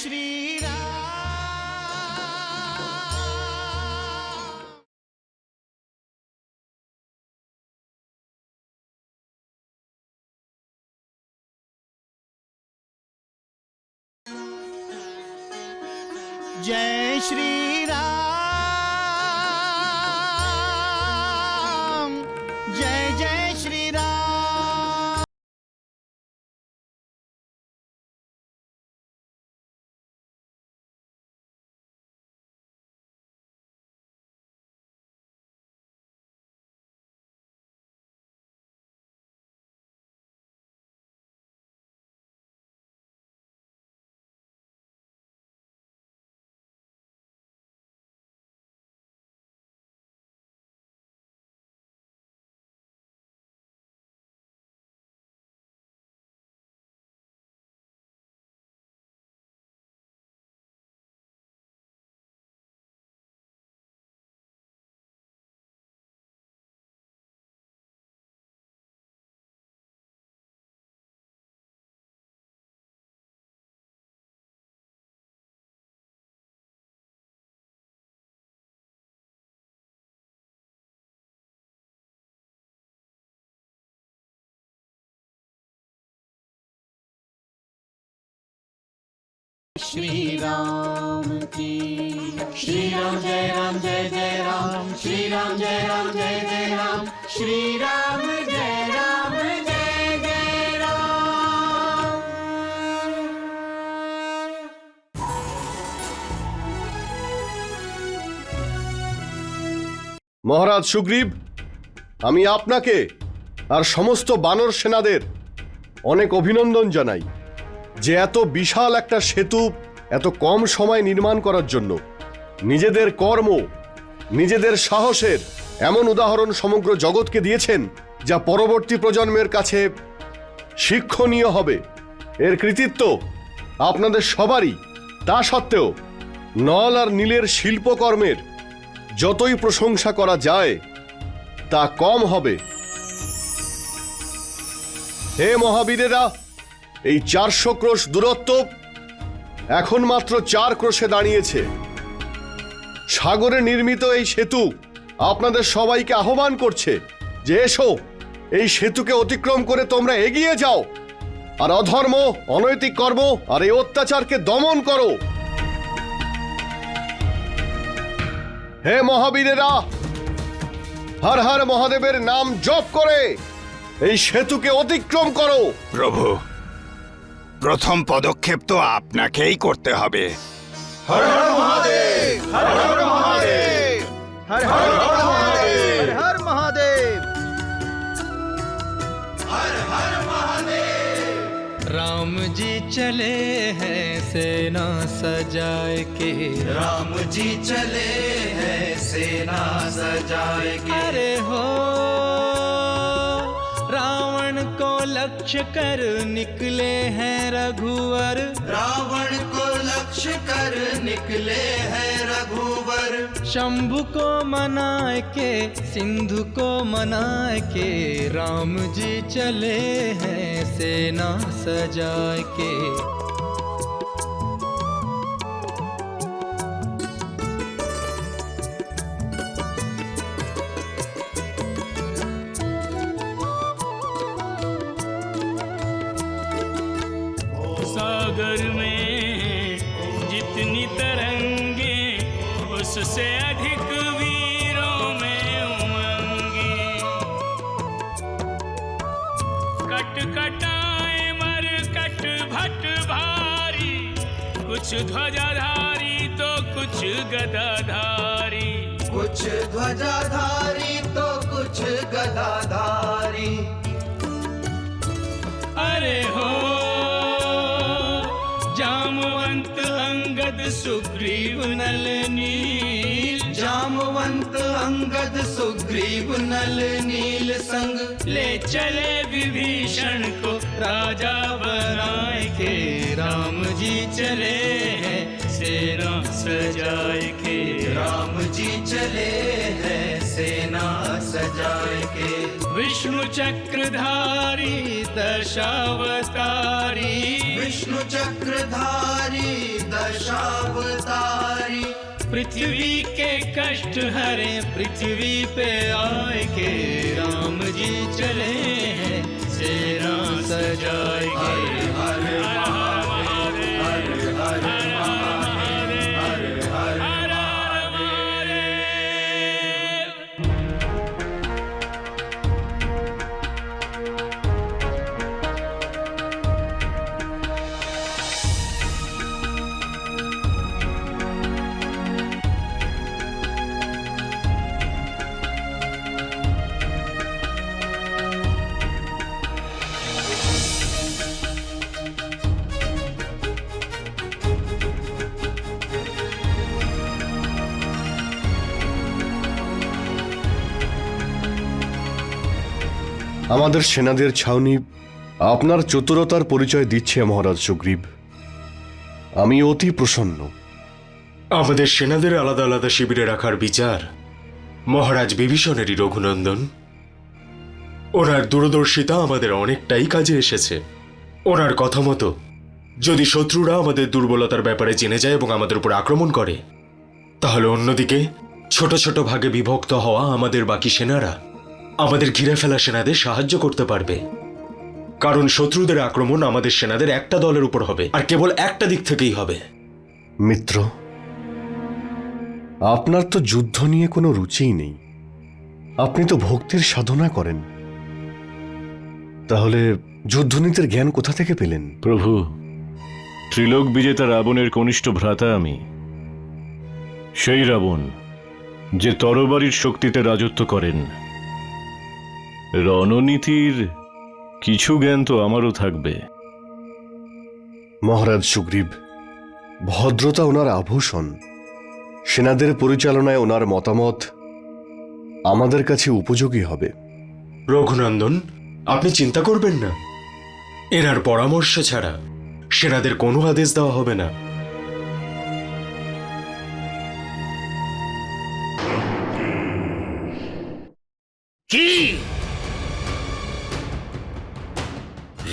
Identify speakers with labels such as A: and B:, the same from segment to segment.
A: श्री राम। जय श्री राम, जय जय श्री राम। श्री राम की श्री राम जय राम जय जय राम, श्री राम जय राम जय जय राम, श्री राम जय राम जय जय राम।
B: মহারাজ সুগ্রীব, আমি আপনাকে আর সমস্ত বানর সেনাদের অনেক অভিনন্দন জানাই যে এত বিশাল একটা সেতু এত কম সময় নির্মাণ করার জন্য নিজেদের কর্ম, নিজেদের সাহসের এমন উদাহরণ সমগ্র জগৎকে দিয়েছেন যা পরবর্তী প্রজন্মের কাছে শিক্ষণীয় হবে। এর কৃতিত্ব আপনাদের সবারই। তা সত্ত্বেও নল আর নীলের শিল্পকর্মের যতই প্রশংসা করা যায় তা কম হবে। হে মহাবীরেরা, এই 400 ক্রোশ দূরত্ব এখন মাত্র 4 ক্রোশে দাঁড়িয়েছে। সাগরে নির্মিত এই সেতু আপনাদের সবাইকে আহ্বান করছে যে এসো, এই সেতুকে অতিক্রম করে তোমরা এগিয়ে যাও আর অধর্ম, অনৈতিক কর্ম আর এই অত্যাচারকে দমন করো। হে মহাবীরেরা, হর হর মহাদেবের নাম জপ করে এই সেতুকে অতিক্রম করো।
C: প্রভু, প্রথম পদক্ষেপ তো আপনাকেই করতে হবে।
D: হর হর মহাদেব, হর হর মহাদেব, হর হর মহাদেব, হর মহাদেব, হর হর মহাদেব।
E: राम जी चले हैं सेना सजाए के,
D: राम जी चले हैं सेना सजाए के।
E: अरे हो रावण को लक्ष्य कर निकले हैं रघुवर,
D: रावण को लक्ष्य कर निकले हैं रघुवर।
E: शंभु को मनाए के, सिंधु को मनाए के, राम जी चले हैं सेना सजाए के।
F: सागर में जितनी तरंगे, उससे अधिक वीरों में उमंगे। कट कटाए मर कट भट भारी, कुछ ध्वजाधारी तो कुछ गदाधारी,
D: कुछ ध्वजाधारी तो कुछ गदाधारी।
F: अरे हो जामवंत अंगद सुग्रीव नल नील,
D: जामवंत अंगद सुग्रीव नल नील संग
F: ले चले विभीषण को राजा बनाए के। राम जी चले हैं सेना सजाए के,
D: राम जी चले हैं सेना सजाए के।
F: विष्णु चक्रधारी दशावतारी,
D: विष्णु चक्रधारी
F: पृथ्वी के कष्ट हरे पृथ्वी पे आए के राम जी चले हैं सेना सजाए के हर हर महादेव हर हर महादेव हर हर महादेव।
B: আমাদের সেনাদের ছাউনি আপনার চতুরতার পরিচয় দিচ্ছে মহারাজ সুগ্রীব। আমি অতি প্রসন্ন।
G: আমাদের সেনাদের আলাদা আলাদা শিবিরে রাখার বিচার মহারাজ বিভীষণেরই রঘুনন্দন। ওনার দূরদর্শিতা আমাদের অনেকটাই কাজে এসেছে। ওনার কথা মতো যদি শত্রুরা আমাদের দুর্বলতার ব্যাপারে জেনে যায় এবং আমাদের উপর আক্রমণ করে, তাহলে অন্যদিকে ছোট ছোট ভাগে বিভক্ত হওয়া আমাদের বাকি সেনারা আমাদের ঘিরে ফেলা সেনাদের সাহায্য করতে পারবে। কারণ শত্রুদের আক্রমণ আমাদের সেনাদের একটা দলের উপর হবে, আর কেবল একটা দিক থেকেই হবে।
B: মিত্র, আপনার তো যুদ্ধ নিয়ে কোনো রুচিই নেই। আপনি তো ভক্তির সাধনা করেন। তাহলে যুদ্ধনীতির জ্ঞান কোথা থেকে পেলেন?
H: প্রভু, ত্রিলোক বিজেতা রাবণের কনিষ্ঠ ভ্রাতা আমি। সেই রাবণ যে তরবারির শক্তিতে রাজত্ব করেন। রণনীতির কিছু জ্ঞান তো আমারও থাকবে।
B: মহারাজ সুগ্রীব, ভদ্রতা ওনার আভূষণ। সেনাদের পরিচালনায় ওনার মতামত আমাদের কাছে উপযোগী হবে।
G: রঘুনন্দন, আপনি চিন্তা করবেন না। এনার পরামর্শ ছাড়া সেনাদের কোনো আদেশ দেওয়া হবে না।
I: কি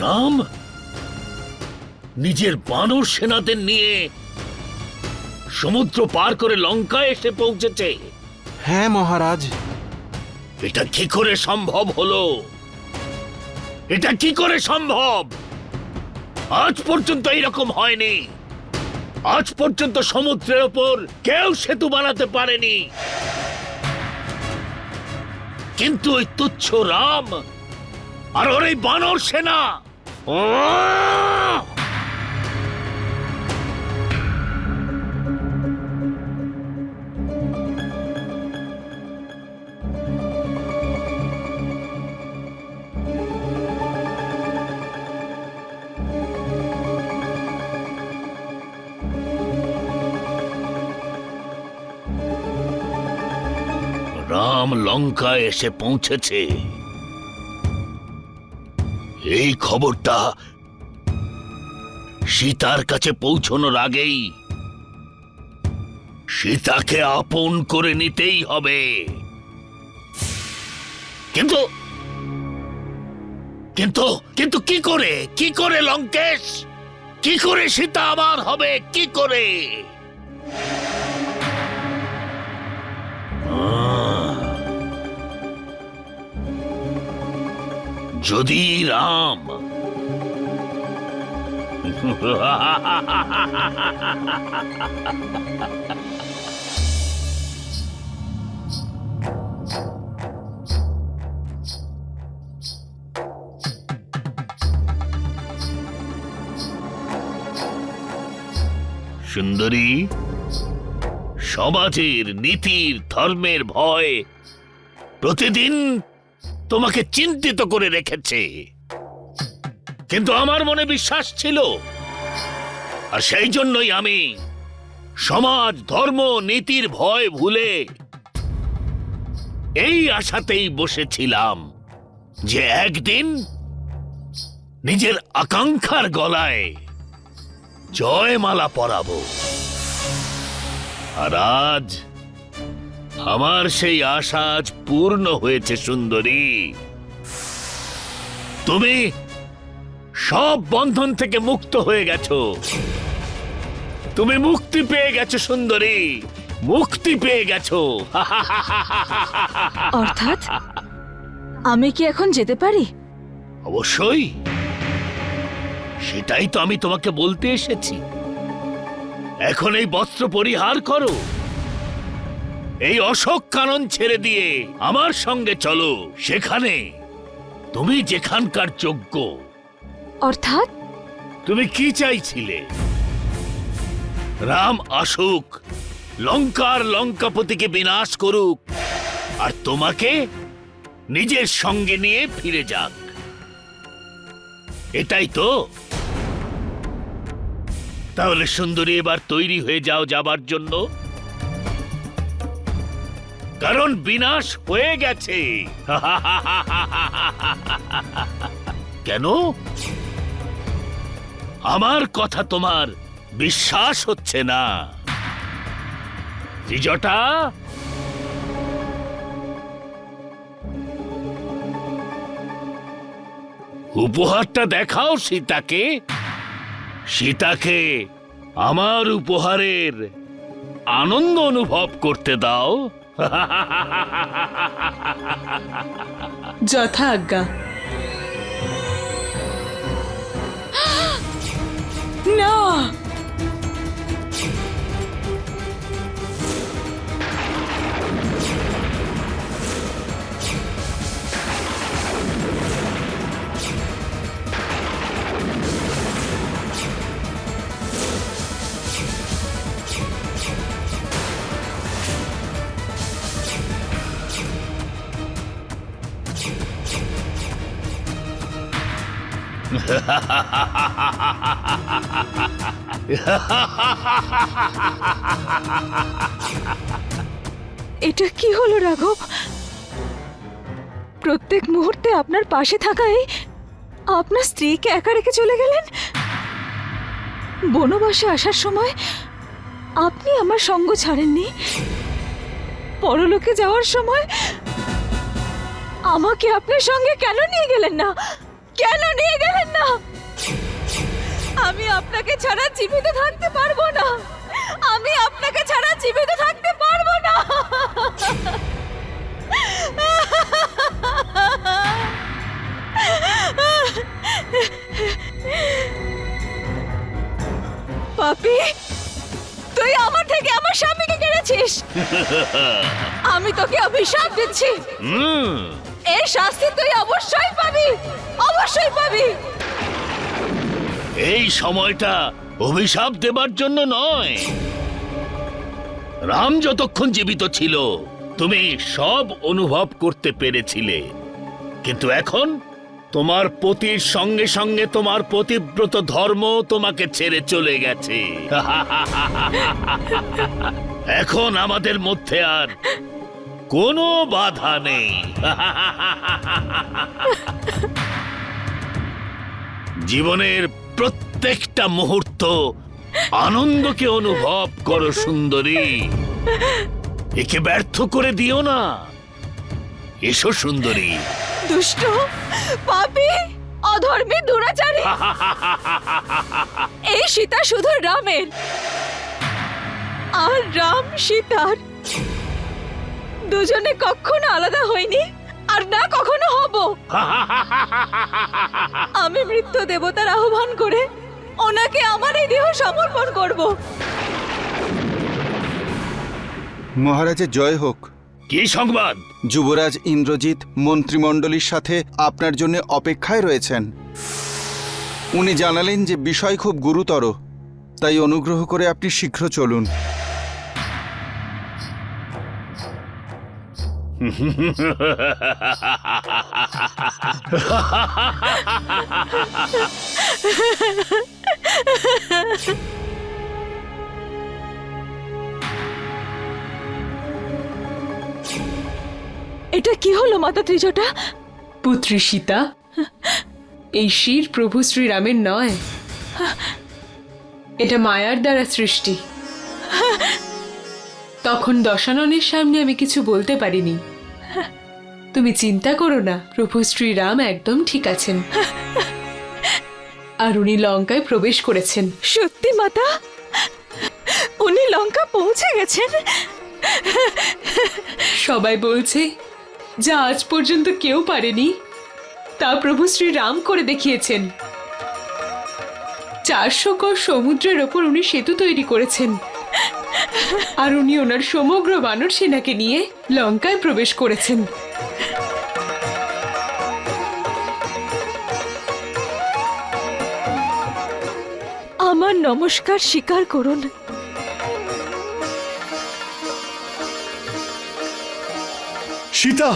I: রাম নিজের বানর সেনাদের নিয়ে সমুদ্র পার করে লঙ্কায় এসে পৌঁছেছে?
D: হ্যাঁ মহারাজ।
I: এটা কি করে সম্ভব হলো? এটা কি করে সম্ভব? আজ পর্যন্ত এরকম হয়নি। আজ পর্যন্ত সমুদ্রের ওপর কেউ সেতু বানাতে পারেনি, কিন্তু ওই তুচ্ছ রাম আর ওর এই বানর সেনা রাম লঙ্কায় এসে পৌঁছেছে, এই খবরটা সীতার কাছে পৌঁছানোর আগেই সীতাকে আপন করে নিতেই হবে। কিন্তু কিন্তু কিন্তু কি করে, কি করে লঙ্কেশ, কি করে সীতা আমার হবে, কি করে? যদি রাম সুন্দরী, সমাজের নীতির ধর্মের ভয় প্রতিদিন তোমাকে চিন্তিত করে রেখেছে, কিন্তু আমার মনে বিশ্বাস ছিল, আর সেই জন্যই আমি সমাজ ধর্ম নীতির ভয় ভুলে এই আশাতেই বসেছিলাম যে একদিন নিজের আকাঙ্ক্ষার গলায় জয়মালা পরাবো। আর আজ আমার সেই আশা আজ পূর্ণ হয়েছে সুন্দরী। তুমি সব বন্ধন থেকে মুক্ত হয়ে গেছো। তুমি মুক্তি পেয়ে গেছো সুন্দরী, মুক্তি পেয়ে গেছো।
J: অর্থাৎ আমি কি এখন যেতে পারি?
I: অবশ্যই, সেটাই তো আমি তোমাকে বলতে এসেছি। এখন এই বস্ত্র পরিহার করো, এই অশোক কানন ছেড়ে দিয়ে আমার সঙ্গে চলো, সেখানে তুমি যেখানকার যোগ্য।
J: অর্থাৎ
I: তুমি কি চাইছিলে? রাম আসুক, লঙ্কার লঙ্কাপতিকে বিনাশ করুক, আর তোমাকে নিজের সঙ্গে নিয়ে ফিরে যাক, এটাই তো? তাহলে সুন্দরী, এবার তৈরি হয়ে যাও যাবার জন্য, কারণ বিনাশ হয়ে গেছে। কেন? আমার কথা তোমার বিশ্বাস হচ্ছে না? ত্রিজটা, উপহারটা দেখাও সীতাকে, সীতাকে আমার উপহারের আনন্দ অনুভব করতে দাও।
J: যথা আজ্ঞা। না, এটা কি হলো রাঘব? প্রত্যেক মুহূর্তে আপনার পাশে থাকাই আপনার স্ত্রীকে একা রেখে চলে গেলেন। বনবাসে আসার সময় আপনি আমার সঙ্গ ছাড়েননি, পরলোকে যাওয়ার সময় আমাকে আপনার সঙ্গে কেন নিয়ে গেলেন না? কেন নিয়ে গেলেন না? আমি আপনাকে ছাড়া জীবিত থাকতে পারবো না, আমি আপনাকে ছাড়া জীবিত থাকতে পারবো না। পাপি, তুই আমার থেকে আমার স্বামীকে কেড়েছিস। আমি তোকে অভিশাপ দিচ্ছি, এর শাস্তি তুই অবশ্যই পাবি, অবশ্যই পাবি।
I: এই সময়টা অভিশাপ দেবার জন্য নয়। রাম যতক্ষণ জীবিত ছিল তুমি সব অনুভব করতে পেরেছিলে, কিন্তু এখন তোমার পতির সঙ্গে সঙ্গে তোমার পতিব্রত ধর্ম তোমাকে ছেড়ে চলে গেছে। এখন আমাদের মধ্যে আর কোনো বাধা নেই। জীবনের প্রত্যেকটা মুহূর্ত আনন্দকে অনুভব করো সুন্দরী, একে ব্যর্থ করে দিও না। এসো সুন্দরী।
J: দুষ্ট, পাপী, অধর্মী, দুরাচারী। এই সীতা শুধু রামের, আর রাম সীতার। দুজনে কখনো আলাদা হয়নি, আর না কখনো হব। আমি মৃত্যু দেবতার আহ্বান করে ওনাকে আমার এই দেহ সমর্পণ করব।
D: মহারাজের জয় হোক।
I: কি সংবাদ?
D: যুবরাজ ইন্দ্রজিৎ মন্ত্রিমণ্ডলীর সাথে আপনার জন্য অপেক্ষায় রয়েছেন। উনি জানালেন যে বিষয় খুব গুরুতর, তাই অনুগ্রহ করে আপনি শীঘ্র চলুন।
J: এটা কি হলো মাতা ত্রিজটা?
K: পুত্রী সীতা, এই শির প্রভু শ্রীরামের নয়, এটা মায়ার দ্বারা সৃষ্টি। তখন দশাননের সামনে আমি কিছু বলতে পারিনি। তুমি চিন্তা করো না, প্রভু শ্রীরাম একদম ঠিক আছেন, আর উনি লঙ্কায় প্রবেশ করেছেন।
J: সত্যি মাতা? গেছেন।
K: সবাই বলছে যা আজ পর্যন্ত কেউ পারেনি তা প্রভু শ্রীরাম করে দেখিয়েছেন। 400 গজ সমুদ্রের ওপর উনি সেতু তৈরি করেছেন, আর উনি ওনার সমগ্র বানর সেনাকে নিয়ে লঙ্কায় প্রবেশ করেছেন।
J: আমার নমস্কার স্বীকার করুন।
B: সীতা,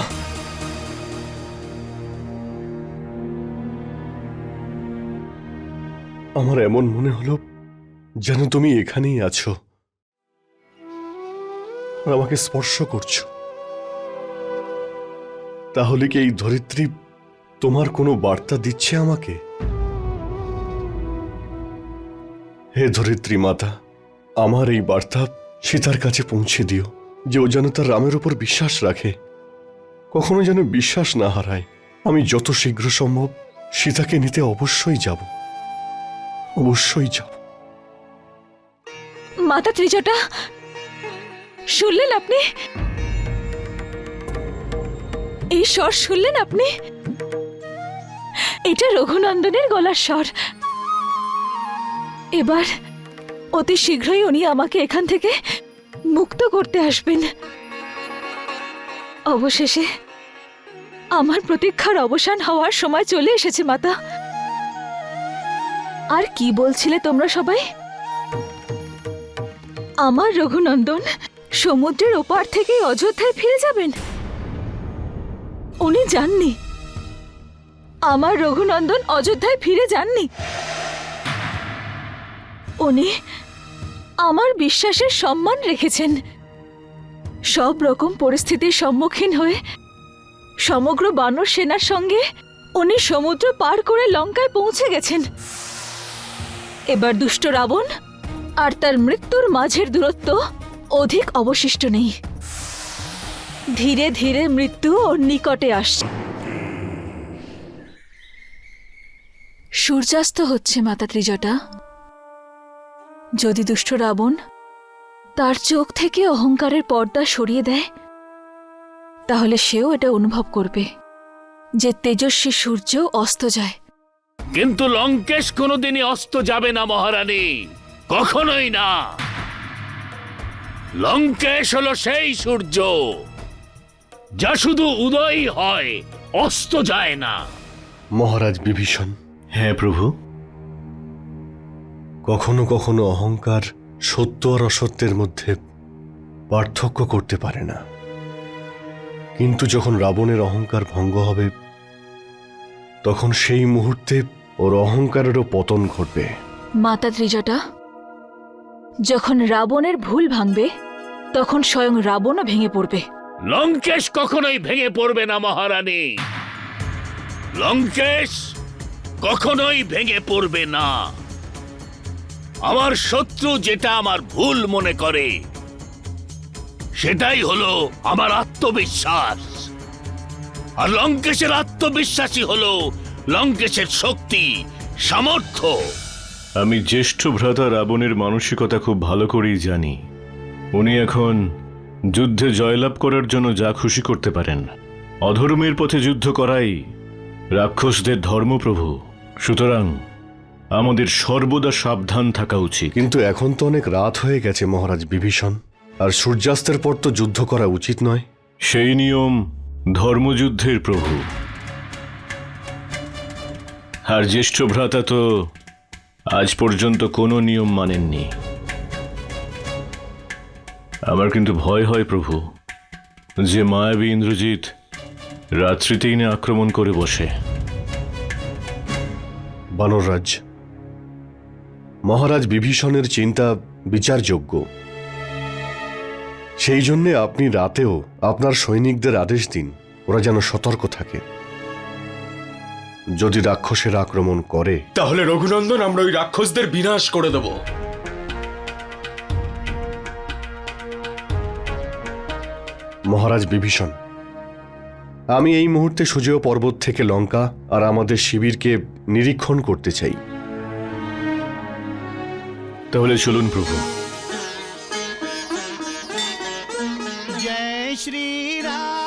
B: আমার এমন মনে হলো যেন তুমি এখানেই আছো আর আমাকে স্পর্শ করছো। তাহলে কি এই ধরিত্রী তোমার কোনো বার্তা দিচ্ছে আমাকে? হে ধরিত্রী মাতা, আমার এই বার্তা সীতার কাছে পৌঁছে দিও যে ও যেন তার রামের উপর বিশ্বাস রাখে, কখনো যেন বিশ্বাস না হারায়। আমি যত শীঘ্র সম্ভব সীতাকে নিতে অবশ্যই যাব, অবশ্যই যাব।
J: মাতা ত্রিজটা, শুনলেন আপনি? এই স্বর শুনলেন আপনি? এটা রঘুনন্দনের গলার স্বর। এবার অতি শীঘ্রই উনি আমাকে এখান থেকে মুক্ত করতে আসবেন। অবশেষে আমার প্রতীক্ষার অবসান হওয়ার সময় চলে এসেছে মাতা। আর কি বলছিলে তোমরা সবাই? আমার রঘুনন্দন সমুদ্রের ওপার থেকে অযোধ্যায় ফিরে যাবেন? উনি যাননি, আমার রঘুনন্দন অযোধ্যায় ফিরে যাননি। উনি আমার বিশ্বাসের সম্মান রেখেছেন। সব রকম পরিস্থিতির সম্মুখীন হয়ে সমগ্র বানর সেনার সঙ্গে উনি সমুদ্র পার করে লঙ্কায় পৌঁছে গেছেন। এবার দুষ্ট রাবণ আর তার মৃত্যুর মাঝের দূরত্ব অধিক অবশিষ্ট নেই। ধীরে ধীরে মৃত্যু ওর নিকটে আসছে। সূর্যাস্ত হচ্ছে মাতা ত্রিজটা। যদি দুষ্ট রাবণ তার চোখ থেকে অহংকারের পর্দা সরিয়ে দেয়, তাহলে সেও এটা অনুভব করবে যে তেজস্বী সূর্য অস্ত যায়।
I: কিন্তু লঙ্কেশ কোনোদিনই অস্ত যাবে না মহারানী, কখনোই না। লঙ্কেশ হলো সেই সূর্য যা শুধু উদয় হয়, অস্ত যায় না।
B: মহারাজ বিভীষণ।
H: হ্যাঁ প্রভু।
B: কখনো কখনো অহংকার সত্য আর অসত্যের মধ্যে পার্থক্য করতে পারে না, কিন্তু যখন রাবণের অহংকার ভঙ্গ হবে তখন সেই মুহূর্তে ওর অহংকারেরও পতন ঘটবে।
J: মাতা ত্রিজটা, যখন রাবণের ভুল ভাঙবে তখন স্বয়ং রাবণও ভেঙে পড়বে।
I: লঙ্কেশ কখনোই ভেঙে পড়বে না মহারানী, লঙ্কেশ কখনোই ভেঙে পড়বে না। আমার শত্রু যেটা আমার ভুল মনে করে সেটাই হলো আমার আত্মবিশ্বাস, আর লঙ্কেশের আত্মবিশ্বাসই হলো লঙ্কেশের শক্তি, সামর্থ্য।
H: আমি জ্যেষ্ঠ ভ্রাতা রাবণের মানসিকতা খুব ভালো করেই জানি। উনি এখন যুদ্ধে জয়লাভ করার জন্য যা খুশি করতে পারেন। অধর্মের পথে যুদ্ধ করাই রাক্ষসদের ধর্মপ্রভু। সুতরাং আমাদের সর্বদা সাবধান থাকা উচিত।
B: কিন্তু এখন তো অনেক রাত হয়ে গেছে মহারাজ বিভীষণ, আর সূর্যাস্তের পর তো যুদ্ধ করা উচিত নয়।
H: সেই নিয়ম ধর্মযুদ্ধের প্রভু। আর জ্যেষ্ঠ ভ্রাতা তো আজ পর্যন্ত কোনো নিয়ম মানেননি। আমার কিন্তু ভয় হয় প্রভু যে মায়াবী ইন্দ্রজিৎ রাত্রিতেই না আক্রমণ করে বসে।
B: বানররাজ, মহারাজ বিভীষণের চিন্তা বিচারযোগ্য। সেই জন্যে আপনি রাতেও আপনার সৈনিকদের আদেশ দিন ওরা যেন সতর্ক থাকে। যদি রাক্ষসের আক্রমণ করে
G: তাহলে রঘুনন্দন আমরা ওই রাক্ষসদের বিনাশ করে দেব।
B: মহারাজ বিভীষণ, আমি এই মুহূর্তে সুজেয় পর্বত থেকে লঙ্কা আর আমাদের শিবিরকে নিরীক্ষণ করতে চাই।
H: তাহলে চলুন প্রভু।
A: जय श्री राम